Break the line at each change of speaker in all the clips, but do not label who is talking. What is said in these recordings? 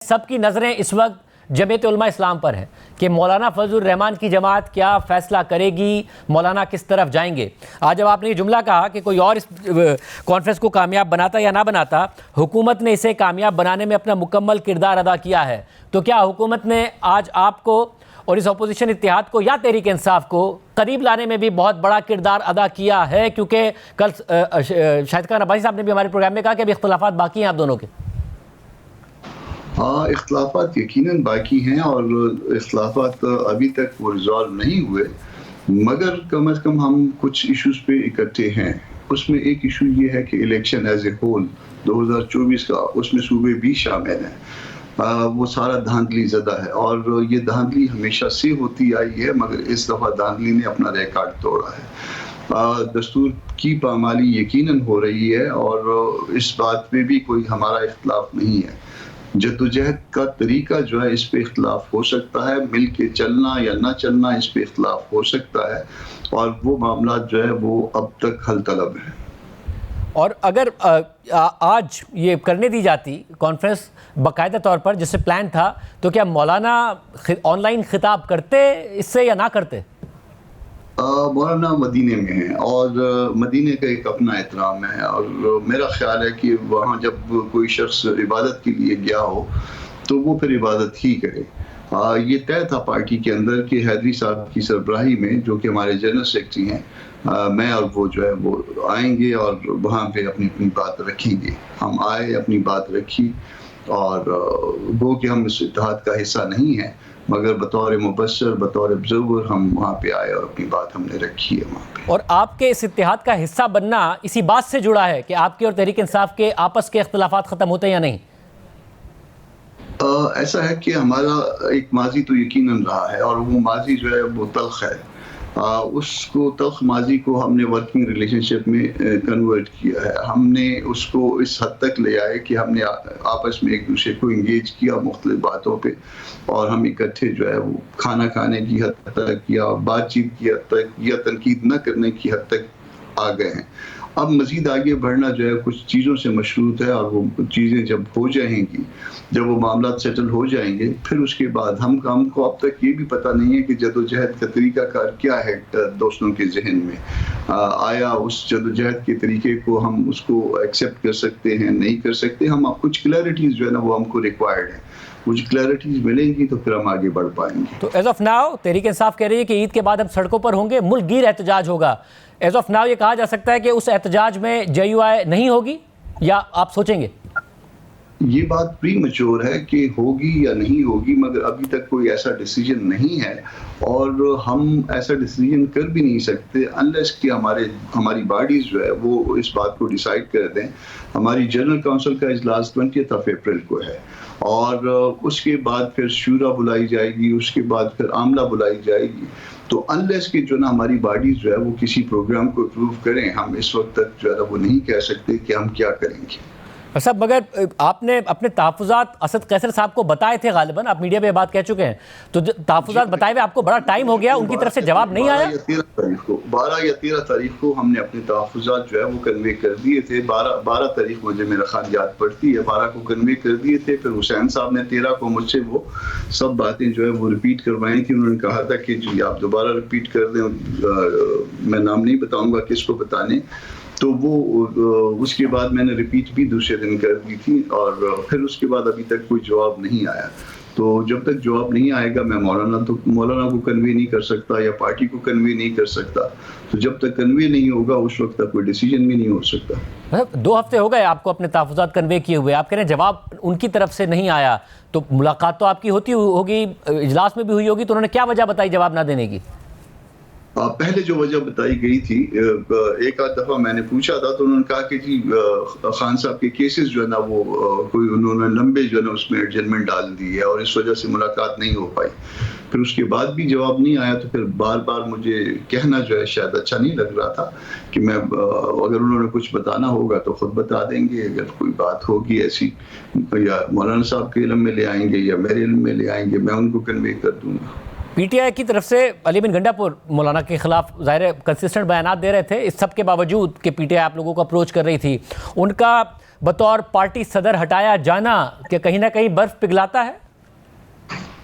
सबकी नज़रें इस वक्त जमीयत उलमा इस्लाम पर है कि मौलाना फजलुर रहमान की जमात क्या फ़ैसला करेगी, मौलाना किस तरफ जाएंगे। आज जब आपने ये जुमला कहा कि कोई और इस कॉन्फ्रेंस को कामयाब बनाता या ना बनाता, हुकूमत ने इसे कामयाब बनाने में अपना मुकम्मल किरदार अदा किया है, तो क्या हुकूमत ने आज आपको और इस अपोजिशन इत्तेहाद को या तहरीक इंसाफ को करीब लाने में भी बहुत बड़ा किरदार अदा किया है? क्योंकि कल शाहिद खान अब्बासी साहब ने भी हमारे प्रोग्राम में कहा कि अभी इख्तलाफात बाकी हैं आप दोनों के।
हाँ, इख्तलाफात यकीनन बाकी हैं और इख्तलाफात अभी तक वो रिजॉल्व नहीं हुए, मगर कम अज़ कम हम कुछ इश्यूज़ पे इकट्ठे हैं। उसमें एक इशू ये है कि इलेक्शन एज ए होल 2024 का, उसमें सूबे भी शामिल हैं। वो सारा धांधली ज़दा है और ये धांधली हमेशा से होती आई है, मगर इस दफ़ा धांधली ने अपना रिकॉर्ड तोड़ा है। दस्तूर की पामाली यकीनन हो रही है और इस बात में भी कोई हमारा इख्तलाफ नहीं है। जद्दोजहद का तरीका जो है, इस पे इख्तलाफ हो सकता है, मिल के चलना या ना चलना इस पे इख्तलाफ हो सकता है, और वो मामला जो है वो अब तक हल तलब है।
और अगर आज ये करने दी जाती कॉन्फ्रेंस बाकायदा तौर पर जिससे प्लान था, तो क्या मौलाना ऑनलाइन खिताब करते इससे या ना करते?
मौलाना मदीने में है और मदीने का एक अपना एहतराम है, और मेरा ख्याल है कि वहाँ जब कोई शख्स इबादत के लिए गया हो तो वो फिर इबादत ही करे। ये तय था पार्टी के अंदर कि हैदरी साहब की सरबराही में, जो कि हमारे जनरल सेक्रेटरी हैं, मैं और वो जो है वो आएंगे और वहाँ पे अपनी अपनी बात रखेंगे। हम आए, अपनी बात रखी, और वो कि हम इस इत्तेहाद का हिस्सा नहीं है, मगर बतौर मुबस्सर, बतौर ऑब्जर्वर हम वहाँ पे आए और अपनी बात हमने रखी है वहाँ पे।
और आपके इस इत्तेहाद का हिस्सा बनना इसी बात से जुड़ा है कि आपके और तहरीक इंसाफ के आपस के इख्तलाफात ख़त्म होते हैं या नहीं?
ऐसा है कि हमारा एक माजी तो यकीनन रहा है, और वो माजी जो है वो तल्ख है। उसको तल्ख माजी को हमने वर्किंग रिलेशनशिप में कन्वर्ट किया है। हमने उसको इस हद तक ले आए कि हमने आपस में एक दूसरे को इंगेज किया मुख्तलिफ बातों पे, और हम इकट्ठे जो है वो खाना खाने की हद तक या बातचीत की हद तक या तनकीद न करने की हद तक आ गए हैं। अब मज़ीद आगे बढ़ना जो है कुछ चीज़ों से मशरूत है, और वो चीज़ें जब हो जाएंगी, जब वो मामला सेटल हो जाएंगे, फिर उसके बाद हमको अब तक ये भी पता नहीं है कि जदोजहद का तरीक़ाकार क्या है दोस्तों के जहन में। आया उस जदोजहद के तरीके को हम उसको एक्सेप्ट कर सकते हैं, नहीं कर सकते। हम कुछ क्लैरिटीज़ जो है ना वो हमको रिक्वायर्ड है, कुछ क्लैरिटीज़ मिलेंगी तो फिर हम आगे बढ़ पाएंगे।
तो as of now Tehreek Insaf कह रही है कि ईद के बाद हम सड़कों पर होंगे, मुल्क गिर एहतजाज होगा। एज ऑफ नाउ ये कहा जा सकता है कि उस एहतजाज में JUI नहीं होगी, या आप सोचेंगे?
ये बात प्री मैच्योर है कि होगी या नहीं होगी, मगर अभी तक कोई ऐसा डिसीजन नहीं है, और हम ऐसा डिसीजन कर भी नहीं सकते अनलेस कि हमारी बॉडीज जो है वो इस बात को डिसाइड कर दें। हमारी जनरल काउंसिल का इजलास 20 अप्रैल को है, और उसके बाद फिर शूरा बुलाई जाएगी, उसके बाद फिर आमला बुलाई जाएगी। तो अनलेस कि जो ना हमारी बॉडीज जो है वो किसी प्रोग्राम को अप्रूव करें, हम इस वक्त तक जो है वो नहीं कह सकते कि हम क्या करेंगे।
साहब, मगर आपने अपने तहफ़्फ़ुज़ात असद कैसर साहब को बताए थे, गालिबन आप मीडिया पे बात कह चुके हैं, तो तहफ़्फ़ुज़ात बताए हुए आपको बड़ा टाइम हो गया, उनकी तरफ से जवाब नहीं आया?
12 या 13 तारीख को हमने अपने तहफ़्फ़ुज़ात जो है वो कन्वे कर दिए थे। 12 तारीख मुझे मेरा ख्याल याद पड़ती है, 12 को कन्वे कर दिए थे। फिर हुसैन साहब ने 13 को मुझसे वो सब बातें जो है वो रिपीट करवाई थी। उन्होंने कहा था कि जी आप दोबारा रिपीट कर दें, मैं नाम नहीं बताऊँगा किसको बताने। तो वो उसके बाद मैंने रिपीट भी दूसरे दिन कर दी थी, और फिर उसके बाद अभी तक कोई जवाब नहीं आया। तो जब तक जवाब नहीं आएगा, मैं मौलाना को कन्वे नहीं कर सकता या पार्टी को कन्वे नहीं कर सकता। तो जब तक कन्वे नहीं होगा उस वक्त तक कोई डिसीजन भी नहीं हो सकता।
2 हफ्ते हो गए आपको अपने तहफ़्फ़ुज़ात कन्वे किए हुए, आप कह रहे हैं जवाब उनकी तरफ से नहीं आया, तो मुलाकात तो आपकी होती होगी, इजलास में भी हुई होगी, तो उन्होंने क्या वजह बताई जवाब ना देने की?
पहले जो वजह बताई गई थी, एक आध दफ़ा मैंने पूछा था, तो उन्होंने कहा कि जी खान साहब के केसेस जो है ना वो कोई उन्होंने लंबे जो है ना उसमें एडजमेंट डाल दी है, और इस वजह से मुलाकात नहीं हो पाई। फिर उसके बाद भी जवाब नहीं आया, तो फिर बार बार मुझे कहना जो है शायद अच्छा नहीं लग रहा था कि मैं अगर उन्होंने कुछ बताना होगा तो खुद बता देंगे। अगर कोई बात होगी ऐसी, या मौलाना साहब के इल्म में ले आएंगे या मेरे इल्म में ले आएंगे, मैं उनको कन्वे कर दूंगा।
PTI की तरफ से अली बिन गंडापुर मौलाना के खिलाफ ज़ाहिर कंसिस्टेंट बयानात दे रहे थे, इस सब के बावजूद कि PTI आप लोगों को अप्रोच कर रही थी, उनका बतौर पार्टी सदर हटाया जाना क्या कहीं ना कहीं बर्फ पिघलाता है?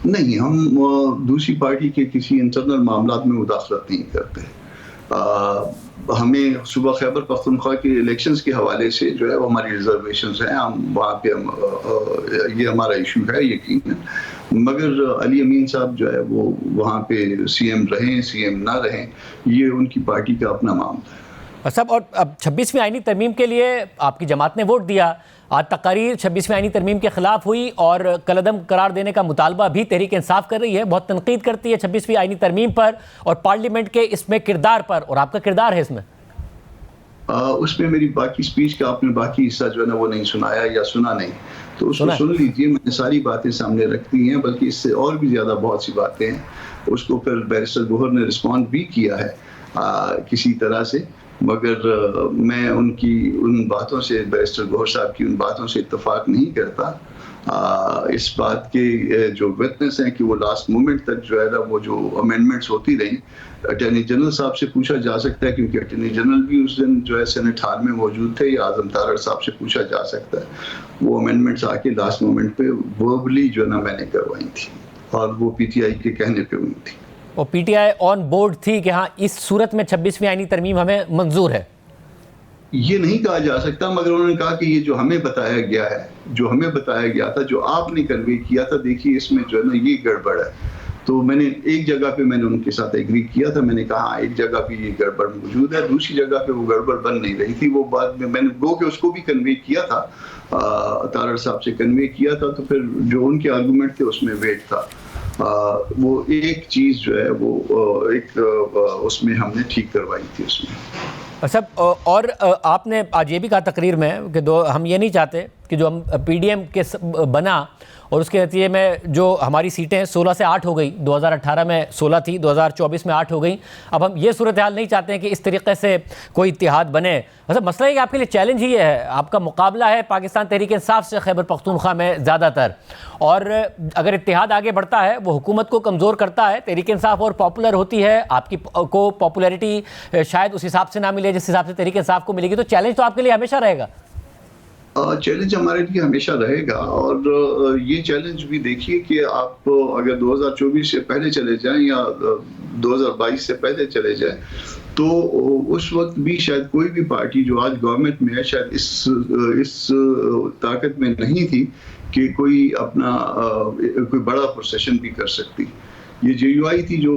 नहीं, हम दूसरी पार्टी के किसी इंटरनल मामलात में मुदाखलत नहीं करते। हमें सुबह खैबर पख्तूनख्वा के इलेक्शंस के हवाले से जो है वो हमारी रिजर्वेशंस हैं, हम वहाँ पे ये हमारा इशू है यकीनन। मगर अली अमीन साहब जो है वो वहाँ पे सीएम रहें सीएम ना रहें, ये उनकी पार्टी का अपना मामला है।
सब और अब 26वीं आईनी तरमीम के लिए आपकी जमात ने वोट दिया। आज तकारीर 26वीं आईनी तरमीम के खिलाफ हुई और कलअदम करार देने का मुतालबा भी तहरीक इंसाफ कर रही है, बहुत तनकीद करती है 26वीं आईनी तरमीम पर और पार्लियामेंट के इसमें किरदार पर, और आपका किरदार है इसमें।
उसमें मेरी बाकी स्पीच का आपने बाकी हिस्सा जो है ना वो नहीं सुनाया या सुना नहीं, तो उसको सुन लीजिए। मैंने सारी बातें सामने रख दी हैं, बल्कि इससे और भी ज़्यादा बहुत सी बातें हैं। उसको फिर बैरिस्टर गोहर ने रिस्पॉन्ड भी किया है किसी तरह से, मगर मैं उनकी उन बातों से, बैरिस्टर गोहर साहब की उन बातों से इत्तफाक नहीं करता। इस बात के जो विटनेस हैं कि वो लास्ट मोमेंट तक जो है ना वो जो अमेंडमेंट्स होती रही, अटॉर्नी जनरल साहब से पूछा जा सकता है, क्योंकि अटॉर्नी जनरल भी उस दिन जो है सेनेट हाल में मौजूद थे, या आजम तारड़ साहब से पूछा जा सकता है। वो अमेंडमेंट्स आके लास्ट मोमेंट पे वर्बली जो है ना मैंने करवाई थी, और वो पीटीआई के कहने पे हुई थी।
और पीटीआई ऑन बोर्ड थी कि हाँ इस सूरत में 26वीं आईनी तरमीम हमें मंजूर है?
ये नहीं कहा जा सकता, मगर उन्होंने कहा कि ये जो हमें बताया गया है, जो हमें बताया गया था, जो आपने कन्वे किया था, देखिए इसमें जो है ना ये गड़बड़ है। तो मैंने एक जगह पे मैंने उनके साथ एग्री किया था, मैंने कहा एक जगह पे ये गड़बड़ मौजूद है, दूसरी जगह पे वो गड़बड़ बन नहीं रही थी। वो बाद में मैंने गो के उसको भी कन्वे किया था, तारड़ साहब से कन्वे किया था, तो फिर जो उनके आर्गूमेंट थे उसमें वेट था। वो एक चीज़ जो है वो एक उसमें हमने ठीक करवाई थी उसमें।
अच्छा, और आपने आज ये भी कहा तकरीर में कि हम ये नहीं चाहते कि जो हम पीडीएम के बना और उसके नतीजे में जो हमारी सीटें 16 से 8 हो गई, 2018 में 16 थी, 2024 में 8 हो गई। अब हम ये सूरत हाल नहीं चाहते हैं कि इस तरीके से कोई इत्तेहाद बने। मतलब मसला है कि आपके लिए चैलेंज ही है, आपका मुकाबला है पाकिस्तान तहरीक इंसाफ से खैबर पख्तूनख्वा में ज़्यादातर, और अगर इत्तेहाद आगे बढ़ता है वो हुकूमत को कमज़ोर करता है, तहरीक इंसाफ और पॉपुलर होती है, आपकी को पॉपुलैरिटी शायद उस हिसाब से ना मिले जिस हिसाब से तहरीक इंसाफ को मिलेगी, तो चैलेंज तो आपके लिए हमेशा रहेगा।
चैलेंज हमारे लिए हमेशा रहेगा, और ये चैलेंज भी देखिए कि आप अगर 2024 से पहले चले जाएं या 2022 से पहले चले जाएं, तो उस वक्त भी शायद कोई भी पार्टी जो आज गवर्नमेंट में है शायद इस ताकत में नहीं थी कि कोई अपना कोई बड़ा प्रोसेशन भी कर सकती। ये JUI थी जो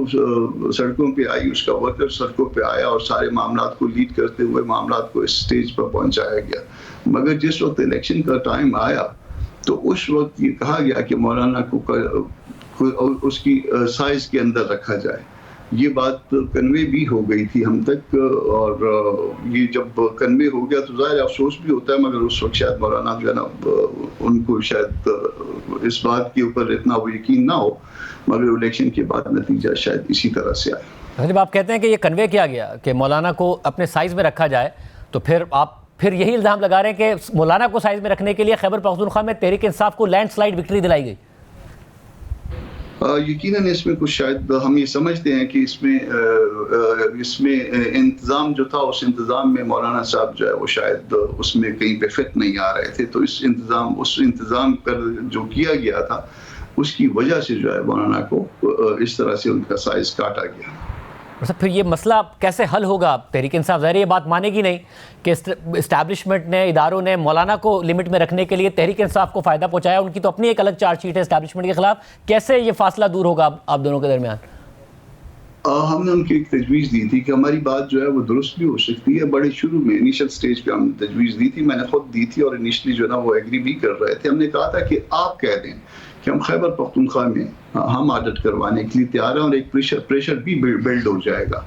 सड़कों पे आई, उसका वर्कर सड़कों पे आया और सारे मामलात को लीड करते हुए मामलात को इस स्टेज पर पहुंचाया गया। मगर जिस वक्त इलेक्शन का टाइम आया तो उस वक्त ये कहा गया कि मौलाना को उसकी साइज के अंदर रखा जाए। ये बात कन्वे भी हो गई थी हम तक, और ये जब कन्वे हो गया तो ज़ाहिर अफसोस भी होता है, मगर उस वक्त शायद मौलाना जो है ना उनको शायद इस बात के ऊपर इतना वो यकीन ना हो, मगर इलेक्शन के बाद नतीजा शायद इसी तरह से आया।
जब आप कहते हैं कि ये कन्वे किया गया कि मौलाना को अपने साइज़ में रखा जाए, तो फिर आप यही इल्ज़ाम लगा रहे हैं कि मौलाना को साइज़ में रखने के लिए खैबर पख्तूनख्वा में तहरीक इंसाफ को लैंडस्लाइड विक्ट्री दिलाई गई।
यकीनन इसमें कुछ शायद हम ये समझते हैं कि इसमें इंतज़ाम जो था, उस इंतज़ाम में मौलाना साहब जो है वो शायद उसमें कहीं पे फिट नहीं आ रहे थे, तो उस इंतज़ाम पर जो किया गया था उसकी वजह से जो है मौलाना को इस तरह से उनका साइज काटा गया।
अच्छा, फिर ये मसला कैसे हल होगा? तहरीक इंसाफ ज़ाहिर ये बात मानेगी नहीं कि इस्टेब्लिशमेंट ने, इदारों ने मौलाना को लिमिट में रखने के लिए तहरीक इंसाफ को फ़ायदा पहुंचाया। उनकी तो अपनी एक अलग चार्जशीट है इस्टेब्लिशमेंट के खिलाफ। कैसे ये फासला दूर होगा आप दोनों के दरमियान?
हमने उनकी एक तजवीज़ दी थी कि हमारी बात जो है वो दुरुस्त भी हो सकती है। बड़े शुरू में इनिशियल स्टेज पे हमने तजवीज़ दी थी, मैंने खुद दी थी, और इनिशियली जो है ना वो एग्री भी कर रहे थे। हमने कहा था कि आप कह दें कि हम खैबर पख्तूनख्वा में हम ऑडिट करवाने के लिए तैयार हैं, और एक प्रेशर भी बिल्ड हो जाएगा।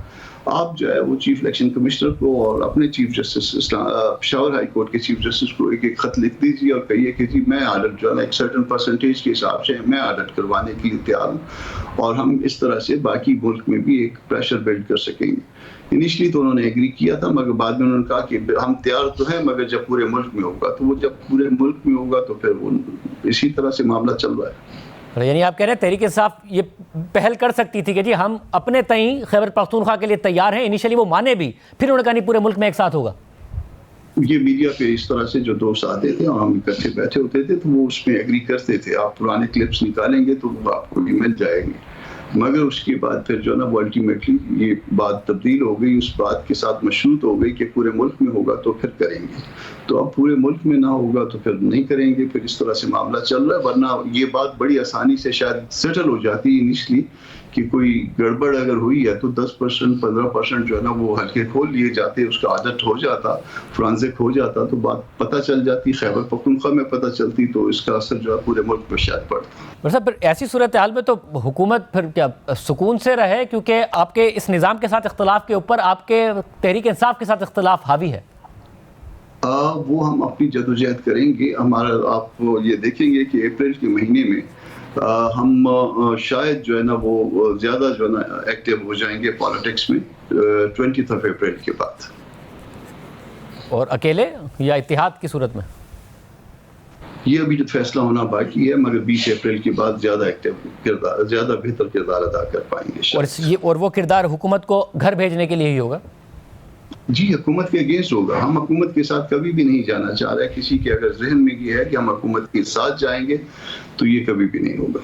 आप जो है वो चीफ इलेक्शन कमिश्नर को और अपने chief justice Peshawar high court के चीफ जस्टिस को एक खत लिख दीजिए और कहिए कि जी मैं ऑडिट जो है एक सर्टेन परसेंटेज के हिसाब से मैं ऑडिट करवाने के लिए तैयार हूँ, और हम इस तरह से बाकी मुल्क में भी एक प्रेशर बिल्ड कर सकेंगे। इनिशियली तो उन्होंने एग्री किया था, मगर बाद में उन्होंने कहा कि हम तैयार तो हैं, मगर जब पूरे मुल्क में होगा। तो वो जब पूरे मुल्क में होगा तो फिर वो इसी तरह से मामला चल रहा है।
यानी आप कह रहे हैं तहरीक इंसाफ ये पहल कर सकती थी कि जी हम अपने तई खैबर पख्तूनख्वा के लिए तैयार हैं। इनिशियली वो माने भी, फिर उन्होंने कहा नहीं पूरे मुल्क में एक साथ होगा।
ये मीडिया पे इस तरह से जो दोस्त आते थे और हम इकट्ठे बैठे होते थे तो वो उसमें एग्री करते थे, आप पुराने क्लिप्स निकालेंगे तो वो आपको भी मिल जाएंगे। मगर उसके बाद फिर जो है ना वो अल्टीमेटली ये बात तब्दील हो गई, उस बात के साथ मशरूत हो गई कि पूरे मुल्क में होगा तो फिर करेंगे। तो अब पूरे मुल्क में ना होगा तो फिर नहीं करेंगे, फिर इस तरह से मामला चल रहा है। वरना ये बात बड़ी आसानी से शायद सेटल हो जाती इनिशली कि कोई गड़बड़ अगर हुई है तो 10% 15% जो है ना वो हल्के खोल लिए जाते, उसका आदत हो जाता, फ्रांसिक हो जाता तो बात पता चल जाती, खैबर पख्तूनख्वा में पता चलती तो इसका असर जो है पूरे मुल्क में शायद पड़ता।
साहब फिर ऐसी सूरत हाल में तो हुकूमत फिर क्या सुकून से रहे, क्योंकि आपके इस निज़ाम के साथ इख्तलाफ के ऊपर आपके तहरीक इंसाफ के साथ इख्तलाफ हावी है।
वो हम अपनी जदोजहद करेंगे। हमारा आप ये देखेंगे कि अप्रैल के महीने में हम शायद जो है ना वो ज़्यादा जो है ना एक्टिव हो जाएंगे पॉलिटिक्स में 20 अप्रैल के बाद।
और अकेले या इत्तेहाद की सूरत में?
ये अभी जो फैसला होना बाकी है, मगर 20 अप्रैल के बाद ज़्यादा एक्टिव किरदार, ज़्यादा बेहतर किरदार अदा कर पाएंगे।
और वो किरदार हुकूमत को घर भेजने के लिए ही होगा?
जी, हुकूमत के अगेंस्ट होगा। हम हुकूमत के साथ कभी भी नहीं जाना चाह रहे। किसी के अगर जहन में ये है कि हम हुकूमत के साथ जाएंगे तो ये कभी भी नहीं होगा।